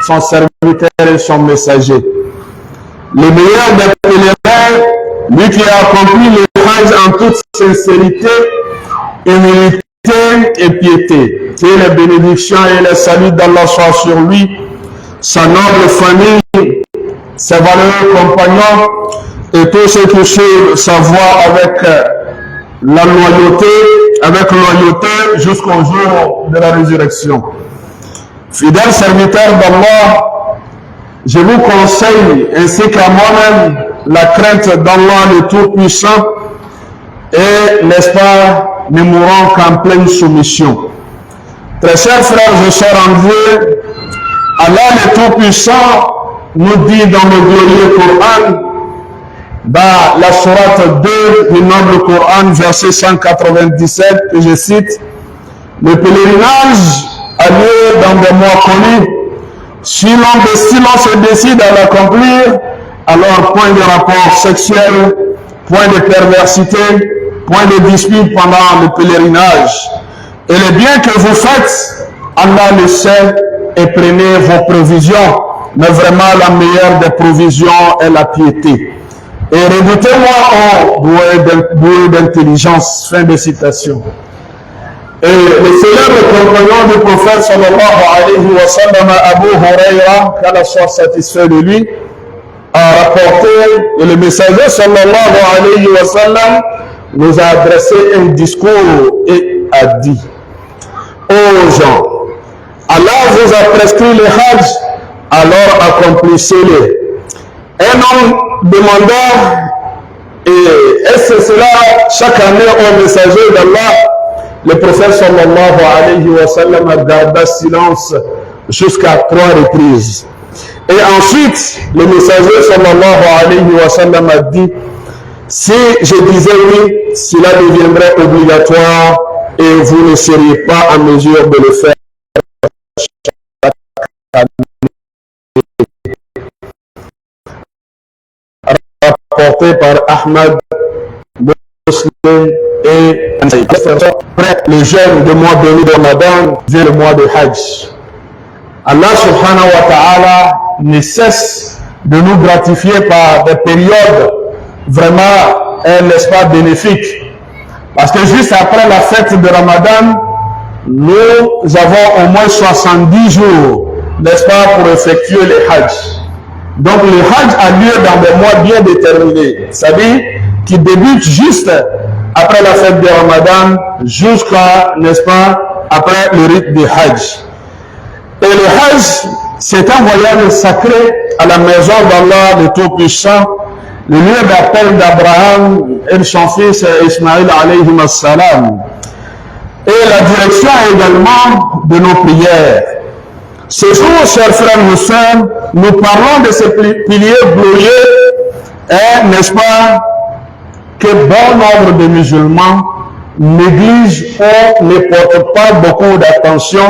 son serviteur et son messager. Le meilleur des pèlerins, lui qui a accompli le Hajj en toute sincérité, humilité et piété. Que les bénédictions et les saluts d'Allah soient sur lui, sa noble famille, ses valeureux compagnons et tous ceux qui suivent sa voie avec la loyauté, jusqu'au jour de la résurrection. Fidèles serviteurs d'Allah, je vous conseille, ainsi qu'à moi-même, la crainte d'Allah le Tout-Puissant et, n'est-ce pas, ne mourons qu'en pleine soumission. Très chers frères et sœurs en Dieu, Allah le Tout-Puissant nous dit dans le glorieux Coran, dans la sourate 2 du noble Coran, verset 197, que je cite, le pèlerinage a lieu dans des mois connus. Si l'on se décide à l'accomplir, alors point de rapport sexuel, point de perversité, point de dispute pendant le pèlerinage. Et le bien que vous faites, Allah le sait, et prenez vos provisions. Mais vraiment, la meilleure des provisions est la piété. Et redoutez-moi, doué d'intelligence. Fin de citation. Et le célèbre compagnon du prophète sallallahu alayhi wa sallam, Abu Huraira, qu'Allah soit satisfait de lui, a rapporté, et le messager sallallahu alayhi wa sallam nous a adressé un discours et a dit aux gens, Allah vous a prescrit le Hajj, alors accomplissez-le. Un homme demanda, et est-ce cela chaque année au messager d'Allah? Le prophète sallallahu alayhi wa sallam a gardé silence jusqu'à 3 reprises. Et ensuite, le messager sallallahu alayhi wa sallam a dit, si je disais oui, cela deviendrait obligatoire et vous ne seriez pas en mesure de le faire chaque année. Rapporté par Ahmad, Muslim et après le jeûne du mois béni de Ramadan vient le mois de Hajj. Allah subhanahu wa ta'ala ne cesse de nous gratifier par des périodes vraiment, n'est-ce pas, bénéfiques. Parce que juste après la fête de Ramadan, nous avons au moins 70 jours, n'est-ce pas, pour effectuer le Hajj. Donc le Hajj a lieu dans des mois bien déterminés, c'est-à-dire qui débute juste après la fête de Ramadan jusqu'à, n'est-ce pas, après le rite du Hajj. Et le Hajj, c'est un voyage sacré à la maison d'Allah le Tout-Puissant, le lieu d'appel d'Abraham et de son fils Ismaïl alayhi salam, et la direction également de nos prières. Ce jour, chers frères et sœurs, nous parlons de ces piliers glorieux, et n'est-ce pas, que bon nombre de musulmans négligent ou ne portent pas beaucoup d'attention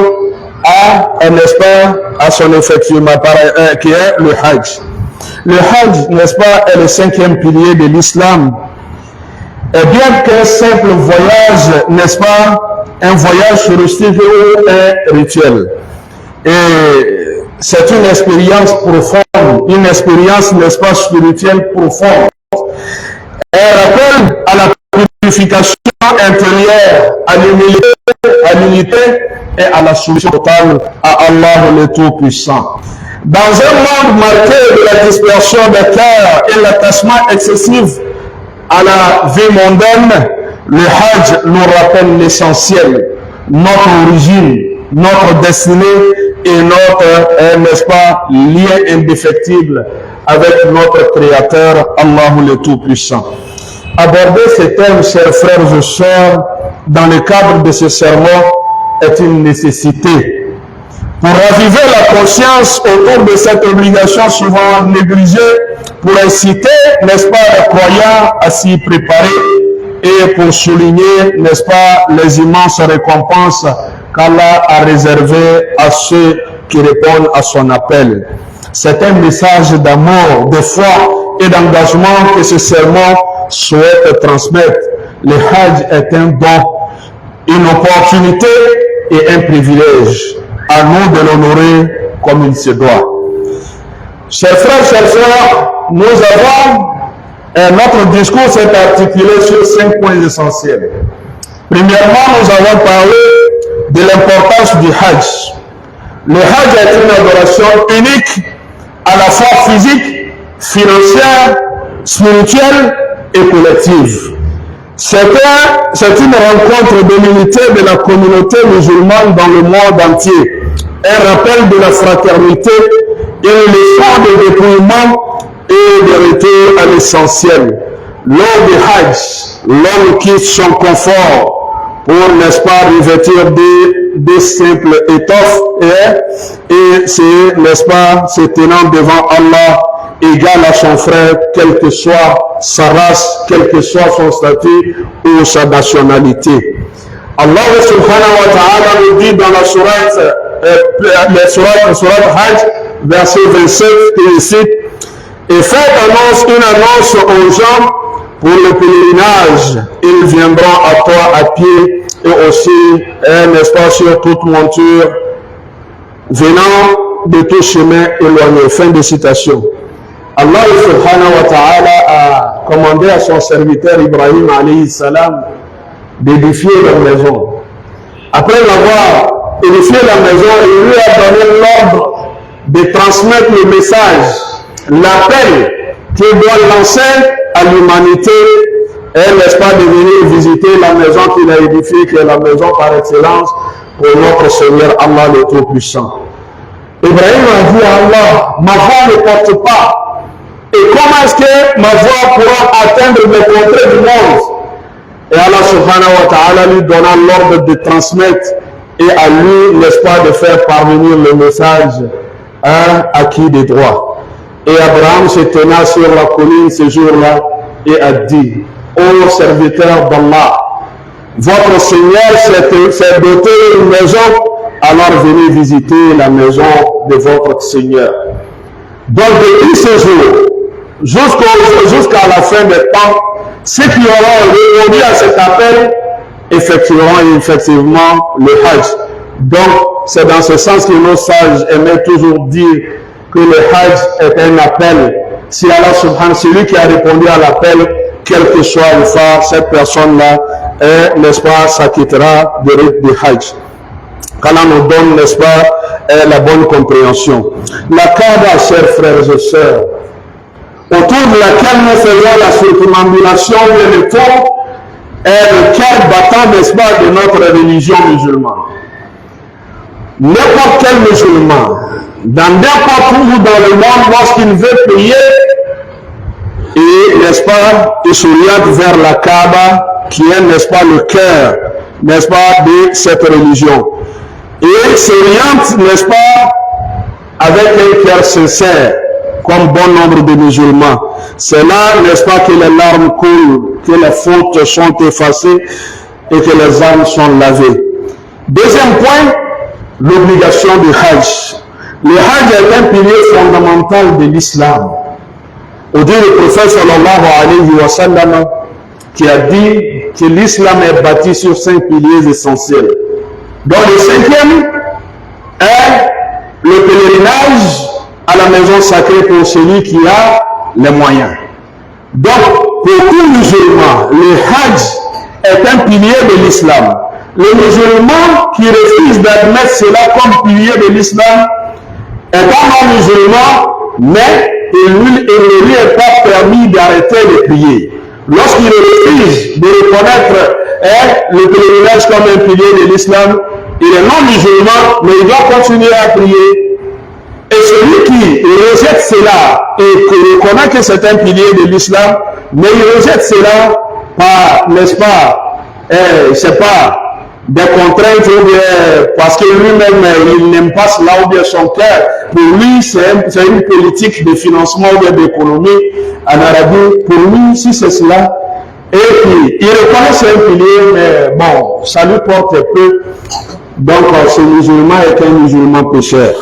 à, n'est-ce pas, à son effectuement, qui est le Hajj. Le Hajj, n'est-ce pas, est le 5e pilier de l'islam. Et bien qu'un simple voyage, n'est-ce pas, un voyage touristique ou un rituel. Et c'est une expérience profonde, une expérience, n'est-ce pas, spirituelle profonde. Elle rappelle à la purification intérieure, à l'unité et à la soumission totale à Allah le Tout-Puissant. Dans un monde marqué de la dispersion des cœurs et l'attachement excessif à la vie mondaine, le Hajj nous rappelle l'essentiel, notre origine, notre destinée et notre, n'est-ce pas, lien indéfectible avec notre Créateur, Allah le Tout-Puissant. Aborder ces thèmes, chers frères et sœurs, dans le cadre de ce sermon est une nécessité. Pour raviver la conscience autour de cette obligation souvent négligée, pour inciter, n'est-ce pas, les croyants à s'y préparer et pour souligner, n'est-ce pas, les immenses récompenses qu'Allah a réservées à ceux qui répondent à son appel. C'est un message d'amour, de foi et d'engagement que ce sermon souhaite transmettre. Le Hajj est un don, une opportunité et un privilège. À nous de l'honorer comme il se doit. Chers frères, chers sœurs, nous avons, notre discours s'est articulé sur 5 points essentiels. Premièrement, nous avons parlé de l'importance du Hajj. Le Hajj est une adoration unique, à la fois physique, financière, spirituelle et collective. C'est une rencontre de l'unité de la communauté musulmane dans le monde entier, un rappel de la fraternité et une leçon de dépouillement et de retour à l'essentiel. Lors du Hajj, l'homme quitte son confort pour, n'est-ce pas, revêtir des simples étoffes et c'est, n'est-ce pas, se tenant devant Allah égal à son frère, quelle que soit sa race, quel que soit son statut ou sa nationalité. Allah subhanahu wa ta'ala nous dit dans la sourate Hajj, verset 27, et cite, et faites une annonce aux gens pour le pèlerinage, ils viendront à toi à pied et aussi, n'est-ce pas, sur toute monture, venant de tout chemin éloigné. Fin de citation. Allah subhanahu wa ta'ala a commandé à son serviteur Ibrahim alayhi salam d'édifier leur maison. Après l'avoir édifié la maison, il lui a donné l'ordre de transmettre le message, l'appel qu'il doit lancer à l'humanité, et n'est-ce pas, de venir visiter la maison qu'il a édifiée, qui est la maison par excellence pour notre Seigneur Allah le Tout-Puissant. Ibrahim a dit à Allah, ma voix ne porte pas. Et comment est-ce que ma voix pourra atteindre les contrées du monde? Et Allah subhanahu wa ta'ala lui donna l'ordre de transmettre et à lui, n'est-ce pas, de faire parvenir le message à qui des droits. Et Abraham se tenait sur la colline ce jour-là et a dit, ô serviteur d'Allah, votre Seigneur s'est doté d'une maison, alors venez visiter la maison de votre Seigneur. Donc depuis ce jour, jusqu'à la fin des temps, ceux qui auront répondu à cet appel effectueront effectivement le Hajj. Donc, c'est dans ce sens que nos sages aimaient toujours dire que le Hajj est un appel. Si Allah subhanahu, celui qui a répondu à l'appel, quelle que soit une fois, cette personne-là, n'est-ce pas, s'acquittera du rite du Hajj. Qu'Allah nous donne, n'est-ce pas, la bonne compréhension. La Kaaba, chers frères et sœurs, autour de laquelle nous faisons la circumambulation de l'étoile, est le cœur battant, n'est-ce pas, de notre religion musulmane. N'importe quel musulman, dans n'importe où dans le monde, lorsqu'il veut prier, et, n'est-ce pas, il s'oriente vers la Kaaba, qui est, n'est-ce pas, le cœur, n'est-ce pas, de cette religion. Et il s'oriente, n'est-ce pas, avec un cœur sincère, comme bon nombre de musulmans. C'est là, n'est-ce pas, que les larmes coulent, que les fautes sont effacées et que les âmes sont lavées. Deuxième point, l'obligation du Hajj. Le Hajj est un pilier fondamental de l'islam. Au dit le prophète sallallahu alayhi wa sallam, qui a dit que l'islam est bâti sur 5 piliers essentiels. Donc le 5e est le pèlerinage à la maison sacrée pour celui qui a les moyens. Donc, pour tout musulman, le Hajj est un pilier de l'islam. Le musulman qui refuse d'admettre cela comme pilier de l'islam est un non-musulman, mais il ne lui est pas permis d'arrêter de prier. Lorsqu'il refuse de reconnaître le pèlerinage comme un pilier de l'islam, il est non-musulman, mais il doit continuer à prier. Et celui qui rejette cela et qui reconnaît que c'est un pilier de l'islam, mais il rejette cela par, n'est-ce pas, c'est pas des contraintes ou bien parce que lui-même il n'aime pas cela ou bien son cœur. Pour lui, c'est une politique de financement ou bien d'économie en Arabie. Pour lui, si c'est cela, et puis il reconnaît que c'est un pilier, mais bon, ça lui porte peu. Donc ce musulman est un musulman pécheur.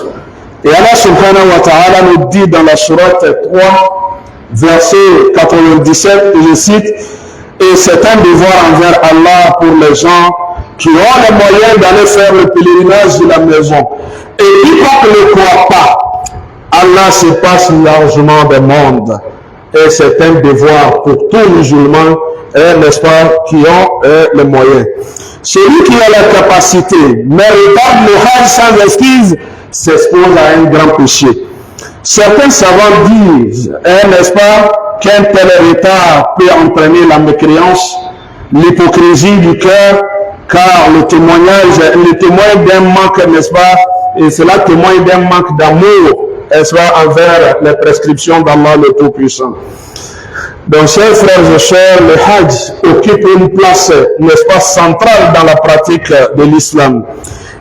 Et Allah subhanahu wa ta'ala nous dit dans la sourate 3, verset 97, je cite, et c'est un devoir envers Allah pour les gens qui ont les moyens d'aller faire le pèlerinage de la maison. Et quiconque le croit pas. Allah se passe largement des mondes. Et c'est un devoir pour tous les musulmans, n'est-ce pas, qui ont les moyens. Celui qui a la capacité, mais regarde le Hajj sans esquisse, s'expose à un grand péché. Certains savants disent, n'est-ce pas, qu'un tel retard peut entraîner la mécréance, l'hypocrisie du cœur, car le témoin d'un manque, n'est-ce pas, et cela témoigne d'un manque d'amour, n'est-ce pas, envers les prescriptions d'Allah le Tout-Puissant. Donc, chers frères et sœurs, le Hajj occupe une place, n'est-ce pas, centrale dans la pratique de l'islam.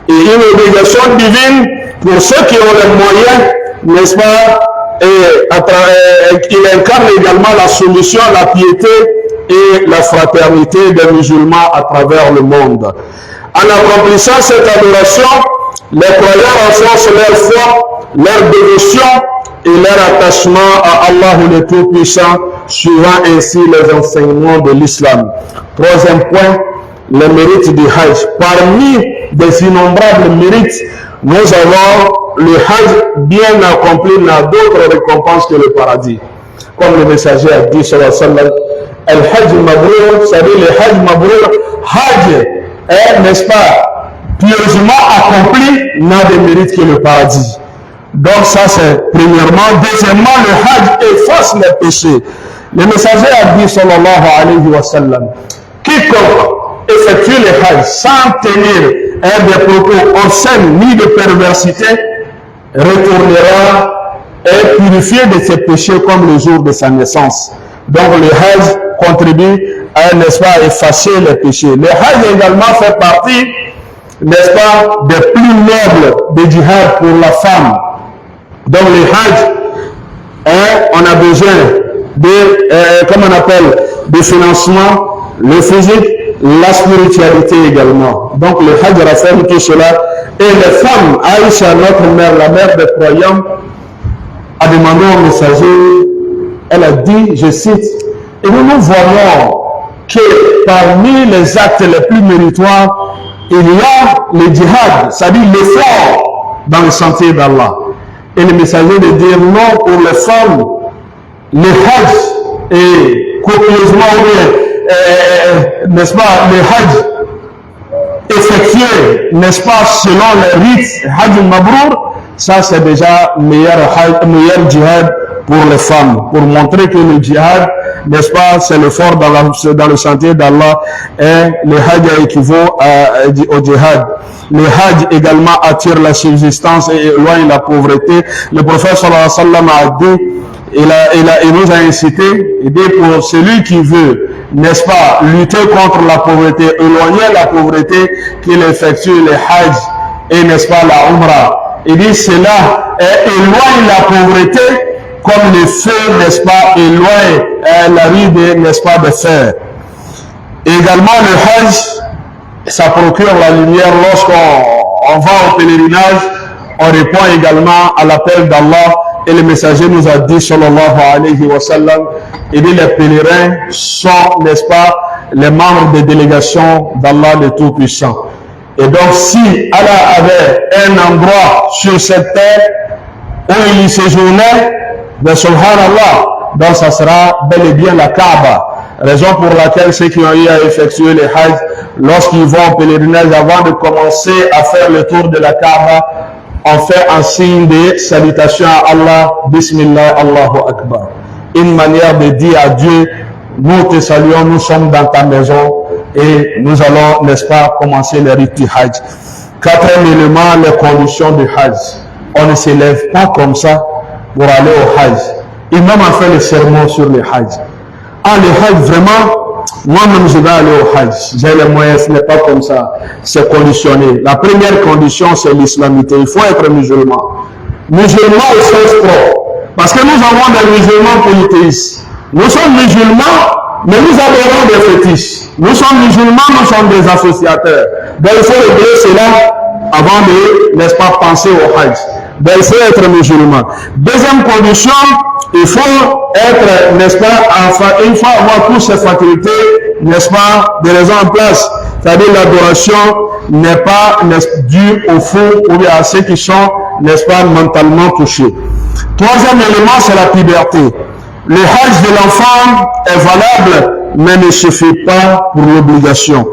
Et une obligation divine pour ceux qui ont les moyens, n'est-ce pas, et il incarne également la solution, la piété et la fraternité des musulmans à travers le monde. En accomplissant cette adoration, les croyants renforcent leur foi, leur dévotion et leur attachement à Allah le Tout-Puissant, suivant ainsi les enseignements de l'islam. Troisième point, les mérites du Hajj. Parmi des innombrables mérites, nous avons le Hajj bien accompli n'a d'autres récompenses que le paradis. Comme le messager a dit, sallallahu alayhi wa sallam, Al-Hajj Mabrour, c'est-à-dire le Hajj Mabrour, Hajj est, n'est-ce pas, pieusement accompli, n'a de mérite que le paradis. Donc ça c'est premièrement. Deuxièmement, le Hajj efface les péchés. Le messager a dit, sallallahu alayhi wa sallam, quiconque effectue le Hajj sans tenir des propos obscènes ni de perversité, retournera et purifié de ses péchés comme le jour de sa naissance. Donc le Hajj contribue à, n'est-ce pas, effacer les péchés. Le Hajj également fait partie, n'est-ce pas, des plus nobles des djihad pour la femme. Donc le Hajj, on a besoin de, comme on appelle, de financement, le physique, la spiritualité également. Donc le Hajj rassemble tout cela. Et les femmes, Aïcha, notre mère, la mère des croyants, a demandé au messager, elle a dit, je cite, et nous voyons que parmi les actes les plus méritoires, il y a le djihad, c'est-à-dire l'effort dans le sentier d'Allah. Et le messager de dire non, pour les femmes, le Hajj est copieusement, n'est-ce pas, le Hajj effectué, n'est-ce pas, selon les rites Hajj Mabrour, ça c'est déjà meilleur djihad pour les femmes, pour montrer que le djihad, n'est-ce pas, c'est l'effort dans le sentier d'Allah, et le Hajj équivaut au djihad. Le Hajj également attire la subsistance et éloigne la pauvreté. Le prophète sallallahu alayhi wa sallam a dit, il nous a incité, il dit pour celui qui veut, n'est-ce pas, lutter contre la pauvreté, éloigner la pauvreté, qu'il effectue le Hajj et, n'est-ce pas, la Umrah. Il dit cela éloigne la pauvreté comme le feu, n'est-ce pas, éloigne la ride, n'est-ce pas, de fer. Également le Hajj, ça procure la lumière lorsqu'on va au pèlerinage, on répond également à l'appel d'Allah. Et le messager nous a dit, sallallahu alayhi wa sallam, il dit les pèlerins sont, n'est-ce pas, les membres des délégations d'Allah le Tout-Puissant. Et donc si Allah avait un endroit sur cette terre où il y séjournait, ben subhanallah, donc ça sera bel et bien la Kaaba. Raison pour laquelle ceux qui ont eu à effectuer le Hajj, lorsqu'ils vont au pèlerinage, avant de commencer à faire le tour de la Kaaba, on fait un signe de salutation à Allah, Bismillah, Allahu Akbar. Une manière de dire à Dieu, nous te saluons, nous sommes dans ta maison et nous allons, n'est-ce pas, commencer le rite du Hajj. Quatrième élément, les conditions du Hajj. On ne s'élève pas comme ça pour aller au Hajj. Imam a fait le sermon sur le Hajj. Ah, le Hajj, vraiment, moi-même je vais aller au Hajj. J'ai les moyens, ce n'est pas comme ça. C'est conditionné. La première condition, c'est l'islamité. Il faut être musulman. Musulman au sens propre. Parce que nous avons des musulmans polythéistes. Nous sommes musulmans, mais nous adorons des fétiches. Nous sommes musulmans, nous sommes des associateurs. Donc il faut régler cela avant de, n'est-ce pas, penser au Hajj. Donc il faut être musulman. Deuxième condition, il faut être, n'est-ce pas, enfin, il faut avoir toutes ces facultés, n'est-ce pas, de les en place. C'est-à-dire l'adoration n'est pas due au fou ou bien à ceux qui sont, n'est-ce pas, mentalement touché. Troisième élément, c'est la puberté. Le hajj de l'enfant est valable, mais ne suffit pas pour l'obligation.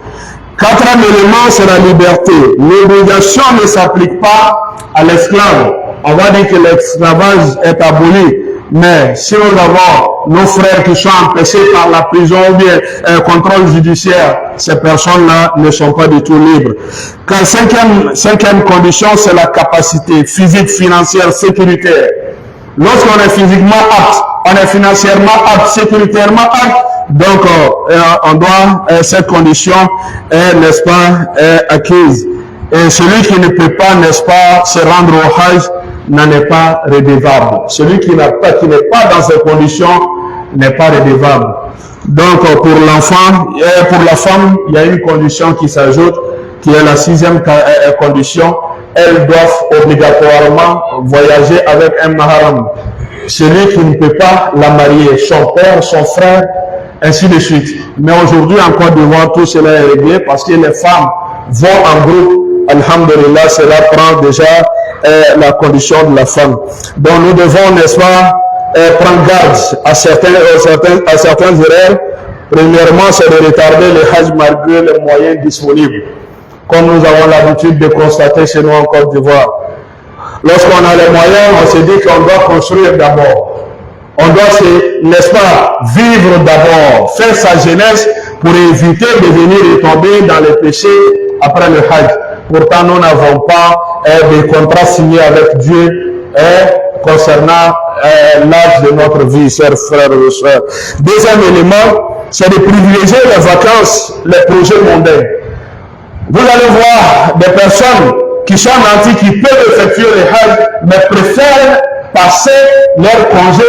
Quatrième élément, c'est la liberté. L'obligation ne s'applique pas à l'esclave. On va dire que l'esclavage est aboli. Mais si nous avons nos frères qui sont empêchés par la prison ou bien un contrôle judiciaire, ces personnes-là ne sont pas du tout libres. Cinquième condition, c'est la capacité physique, financière, sécuritaire. Lorsqu'on est physiquement apte, on est financièrement apte, sécuritairement apte, donc on doit, cette condition est, n'est-ce pas, acquise. Et celui qui ne peut pas, n'est-ce pas, se rendre au hajj n'en est pas redevable. Celui qui n'est pas dans ces conditions n'est pas redevable. Donc pour l'enfant et pour la femme, il y a une condition qui s'ajoute, qui est la sixième condition. Elles doivent obligatoirement voyager avec un mahram. Celui qui ne peut pas la marier, son père, son frère, ainsi de suite. Mais aujourd'hui, en Côte d'Ivoire, tout cela est réglé parce que les femmes vont en groupe. Alhamdulillah, cela prend déjà la condition de la femme. Donc nous devons, n'est-ce pas, prendre garde à certains erreurs. Premièrement, c'est de retarder le hajj malgré les moyens disponibles, comme nous avons l'habitude de constater chez nous en Côte d'Ivoire. Lorsqu'on a les moyens, on se dit qu'on doit construire d'abord. On doit, n'est-ce pas, vivre d'abord, faire sa jeunesse pour éviter de venir retomber dans les péchés après le hajj. Pourtant, nous n'avons pas de contrat signé avec Dieu concernant l'âge de notre vie, chers frères et sœurs. Deuxième élément, c'est de privilégier les vacances, les projets mondains. Vous allez voir des personnes qui sont nantis, qui peuvent effectuer le hajj, mais préfèrent passer leur congé,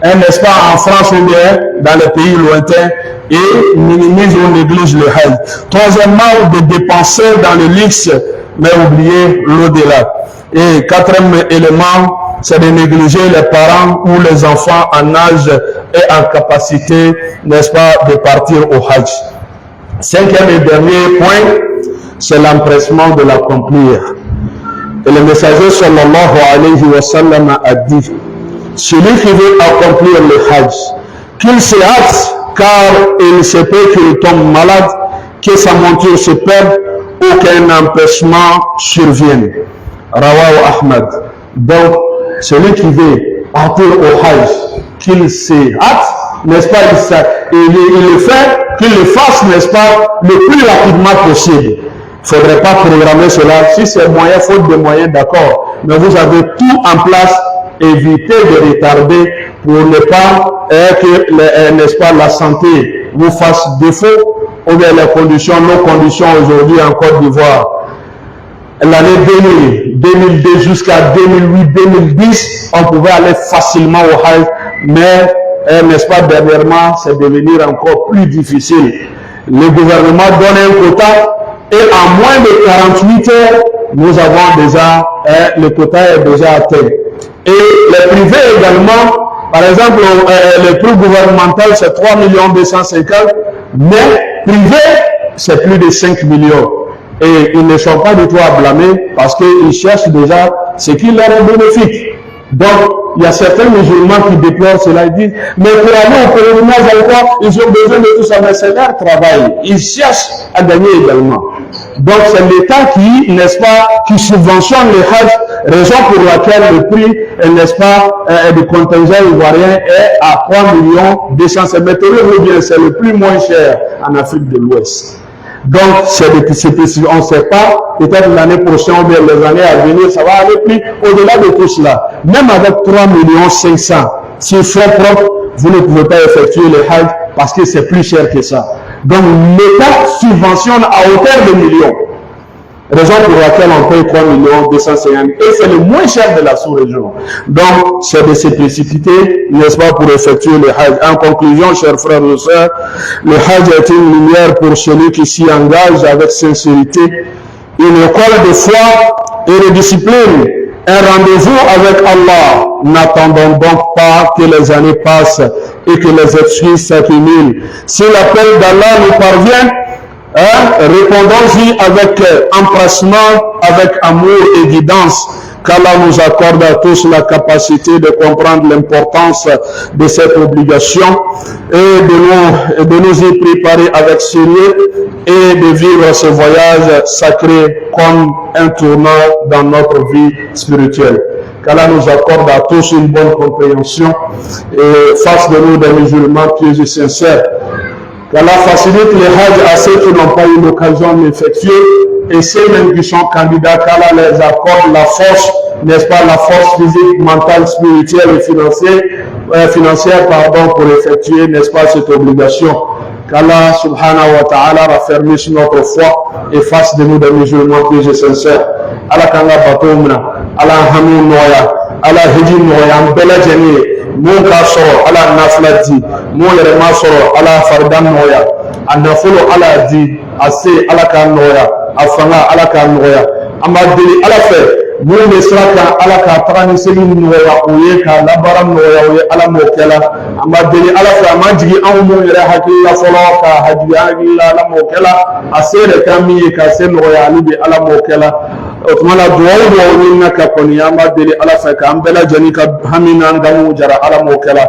n'est-ce pas, en France ou bien dans les pays lointains, et minimisent ou négligent le hajj. Troisièmement, de dépenser dans le luxe, mais oublier l'au-delà. Et quatrième élément, c'est de négliger les parents ou les enfants en âge et en capacité, n'est-ce pas, de partir au hajj. Cinquième et dernier point, c'est l'empressement de l'accomplir. Et le messager sallallahu alayhi wa sallam a dit, celui qui veut accomplir le hajj, qu'il se hâte, car il se peut qu'il tombe malade, que sa monture se perde ou qu'un empêchement survienne. Rawahu Ahmad. Donc, celui qui veut partir au hajj, qu'il se hâte, n'est-ce pas, il le fait, qu'il le fasse, n'est-ce pas, le plus rapidement possible. Il ne faudrait pas programmer cela. Si c'est moyen, faute de moyens, d'accord. Mais vous avez tout en place. Évitez de retarder pour ne pas que, n'est-ce pas, la santé vous fasse défaut ou bien les conditions, nos conditions aujourd'hui en Côte d'Ivoire. L'année 2000, 2002 jusqu'à 2008, 2010, on pouvait aller facilement au hajj, mais, n'est-ce pas, dernièrement, c'est devenir encore plus difficile. Le gouvernement donne un quota et en moins de 48 heures, nous avons déjà, le quota est déjà atteint. Et les privés également, par exemple, le prix gouvernemental c'est 3 250 000, mais privé c'est plus de 5 millions. Et ils ne sont pas du tout à blâmer parce qu'ils cherchent déjà ce qui leur est bénéfique. Donc, il y a certains musulmans qui déplorent cela, ils disent, mais pour aller au pèlerinage encore, ils ont besoin de tout ça, mais c'est leur travail. Ils cherchent à gagner également. Donc, c'est l'État qui, n'est-ce pas, qui subventionne le hajj, raison pour laquelle le prix, n'est-ce pas, du contingent ivoirien est à 3 200 000. Mettez-le bien, c'est le plus moins cher en Afrique de l'Ouest. Donc, on ne sait pas, peut-être l'année prochaine ou bien les années à venir, ça va aller plus au-delà de tout cela. Même avec 3 500 000, si fonds propres, vous ne pouvez pas effectuer le hajj parce que c'est plus cher que ça. Donc, l'État subventionne à hauteur de millions. Raison pour laquelle on paye 3 250 000. Et c'est le moins cher de la sous-région. Donc, c'est de se précipiter, n'est-ce pas, pour effectuer le hajj. En conclusion, chers frères et sœurs, le hajj est une lumière pour celui qui s'y engage avec sincérité, une école de foi et de discipline, un rendez-vous avec Allah. N'attendons donc pas que les années passent et que les excuses s'accumulent. Si l'appel d'Allah nous parvient, répondons-y avec empressement, avec amour et guidance, qu'Allah nous accorde à tous la capacité de comprendre l'importance de cette obligation et de nous y préparer avec sérieux et de vivre ce voyage sacré comme un tournant dans notre vie spirituelle. Qu'Allah nous accorde à tous une bonne compréhension et fasse de nous des musulmans pieux et sincères. Qu'Allah facilite les hajj à ceux qui n'ont pas eu l'occasion de l'effectuer et ceux-mêmes qui sont candidats, qu'Allah les accorde la force, n'est-ce pas, la force physique, mentale, spirituelle et financière pour effectuer, n'est-ce pas, cette obligation. Qu'Allah subhanahu wa ta'ala raffermisse notre foi et fasse de nous des musulmans pieux et sincères. Allah kanga batomna, Allah hamu noya, Allah hiji noya, bela jani, mon ka soro, Allah nafla di, mon yerema soro, Allah fardan noya, anafolo Allah di, ase Allah ka noya, afanga Allah ka noya, amadili Allah fait. Mun bɛ sira kan Ala k'a taga ni segin nɔgɔya u ye k'a labaara nɔgɔya u ye Ala m'o kɛla an b'a deli Ala fɛ a ma jigin anw minnu yɛrɛ hakili la fɔlɔ k'a hajigi an hakili la Ala m'o kɛla a se yɛrɛ kan min ye k'a se nɔgɔya ale de Ala m'o kɛla o tuma na duwawu dɔw ɲinina ka kɔni an b'a deli Ala fɛ k'an bɛɛ lajɛlen ka hami n'an damu jara Ala m'o kɛla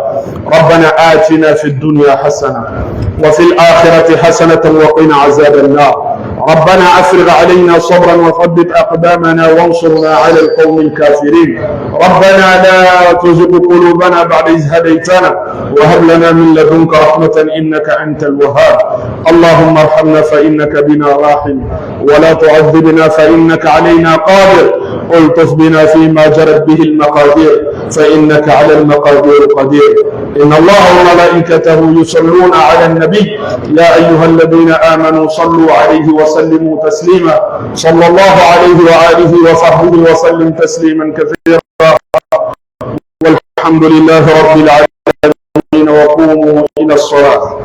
rabbana atina fi dunya hasana wa fil akhirati hasanatan wa qina azaban nar ربنا أفرغ علينا صبرا وثبت أقدامنا وانصرنا على القوم الكافرين ربنا لا تزغ قلوبنا بعد إذ هديتنا وهب لنا من لدنك رحمة إنك أنت الوهاب اللهم ارحمنا فإنك بنا راحم ولا تعذبنا فإنك علينا قادر الطف بنا فيما جرت به المقادير فإنك على المقادير قدير إن الله وملائكته يصلون على النبي يا أيها الذين آمنوا صلوا عليه وسلموا تسليما صلى الله عليه وآله وصحبه وسلم تسليما كثيرا والحمد لله رب العالمين وقوموا إلى الصلاة